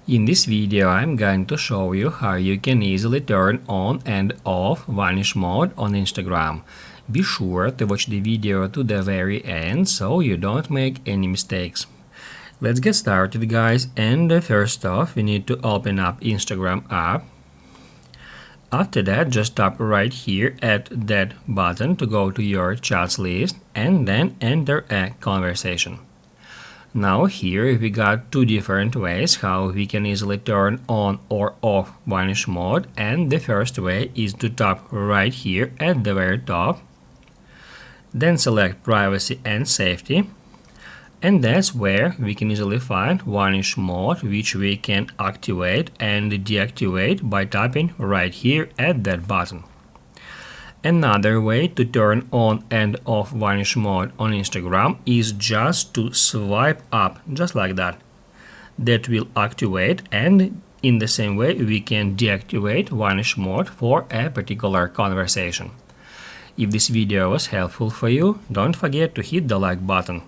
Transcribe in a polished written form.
In this video, I'm going to show you how you can easily turn on and off Vanish mode on Instagram. Be sure to watch the video to the very end so you don't make any mistakes. Let's get started, guys, and first off we need to open up Instagram app. After that, just tap right here at that button to go to your chats list and then enter a conversation. Now here we got two different ways how we can easily turn on or off Vanish mode, and the first way is to tap right here at the very top, then select privacy and safety, and that's where we can easily find Vanish mode, which we can activate and deactivate by tapping right here at that button. Another way to turn on and off Vanish mode on Instagram is just to swipe up, just like that. That will activate, and in the same way we can deactivate Vanish mode for a particular conversation. If this video was helpful for you, don't forget to hit the like button.